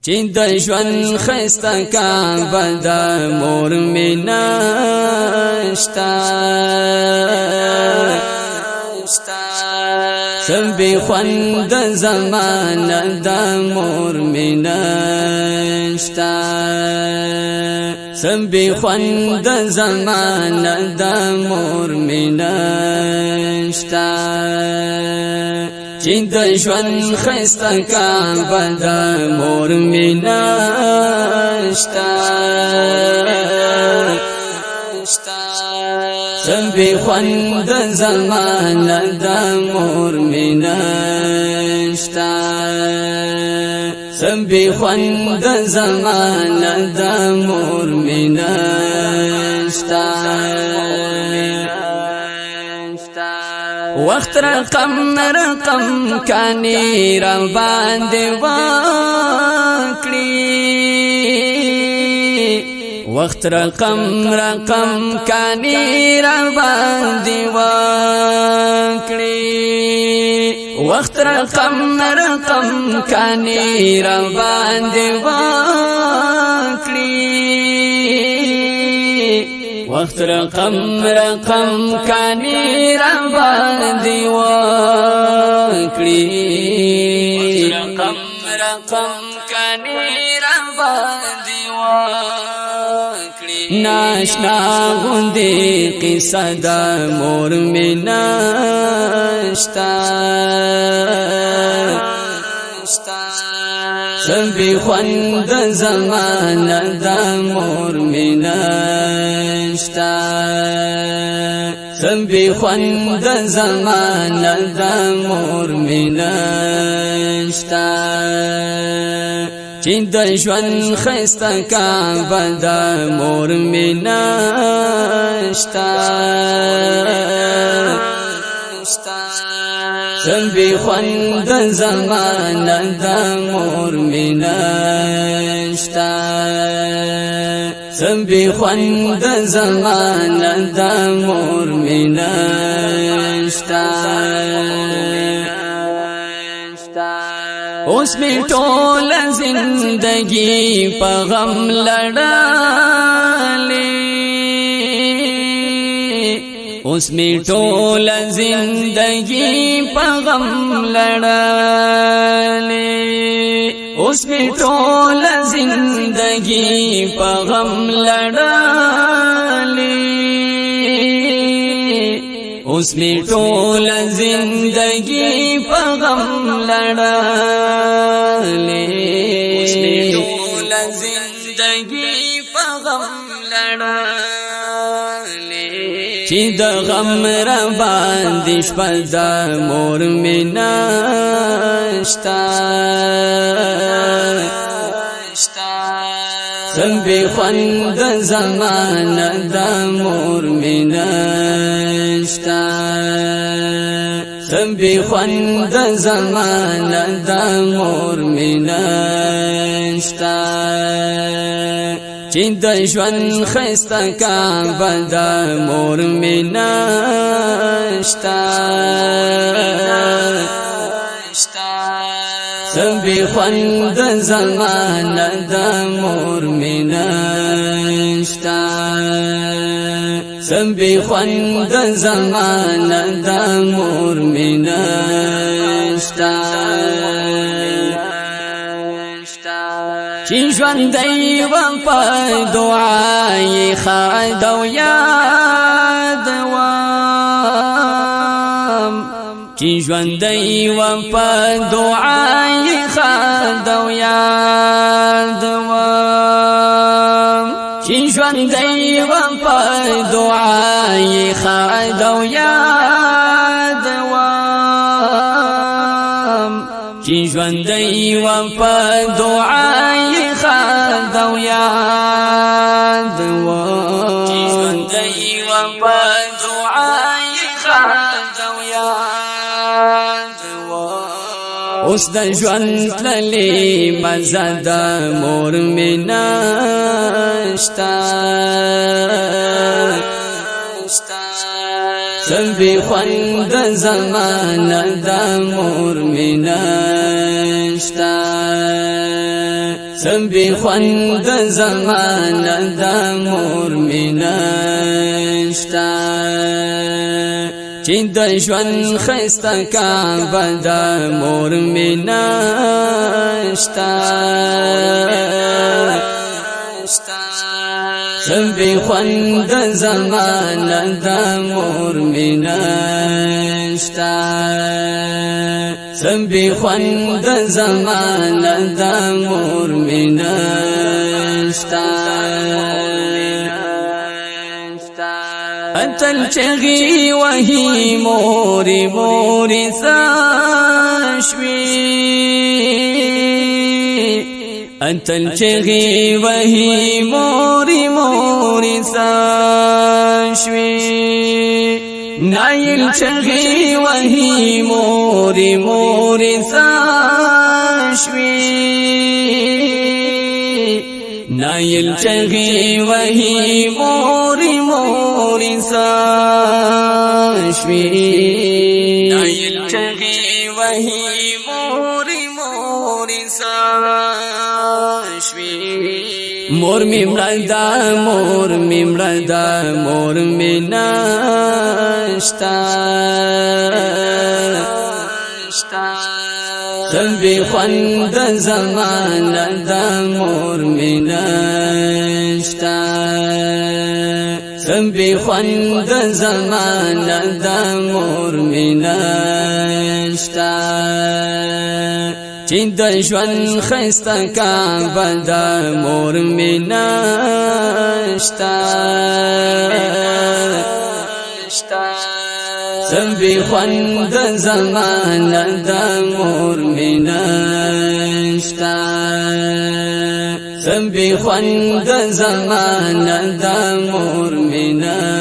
چې د ژوند خسته کعبه د مور مینا شتا سبي خوند زمانه د مور مینا شتا سبي خوند زمانه د مور مینا شتا چې د ژوند خسته کعبه د مور مینا شتا سبي خوند زمانه د مور مینا شتا سبي خوند زمانه د مور مینا شتا وقت رقم کانی را باندې وکړي وقت رقم کانی را باندې وکړي وقت رقم کانی را باندې وکړي وقت رقم کانی را باندې وکړي رقم کانی را باندې وکړي ناشنا غوندې قصه د مور مینا شتا سبي خوند زمانه د مور مینا شتا سبي خوند زمانه د مور مینا شتا چې د ژوند خسته کعبه د مور مینا شتا سبي خوند زمانه د مور مینا شتا سبي خوند زمانه د مور مینا شتا اوس می ټول زندگی په غم لړلې اوس می ټول زندگی په غم لړلې اوس می ټول زندگی په غم لړلې اوس می ټول زندگی په غم لړلې اوس می ټول زندگی په غم لړلې چې د غم را باندې شپه د مور مینا شتا سبي خوند زمانه د مور مینا شتا سبي خوند زمانه د مور مینا شتا چې د ژوند خسته کعبه د مور مینا شتا سبي خوند زمانه د مور مینا شتا سبي خوند زمانه د مور مینا شتا چې ژوندۍ وم په دعای ښاد او یاد وم چې ژوندۍ وم په دعای ښاد او یاد وم چې ژوندۍ وم په دعای ښاد او یاد وم چې ژوندۍ وم په دعای ښاد او یاد وم چې ژوندۍ وم په دعای ښاد او یاد وم اوس د ژوند تللې مزه د مور مینا شتا سبي خوند زمانه د مور مینا شتا سبي خوند زمانه د مور مینشتا چې د ژوند خسته کعبه د مور مینشتا سبي خوند زمانه د مور مینشتا سبي خوند زمانه د مور مینشتا اتل چغي وهي موري موري ثاشوي اتل چغي وهي موري موري ثاشوي نايل چغي وهي موري موري ثاشوي نايل چغي وهي موري موري ثاشوي نايل چغي وهي موري موري ثاشوي مور می مړدا مور می مړدا مور می نشتا سبي خوند زمانه د مور می نشتا سبي خوند زمانه د مور می نشتا چې د ژوند خسته کعبه د مور مینشتا سبي خوند زمانه د مور مینشتا سبي خوند زمانه د مور مینشتا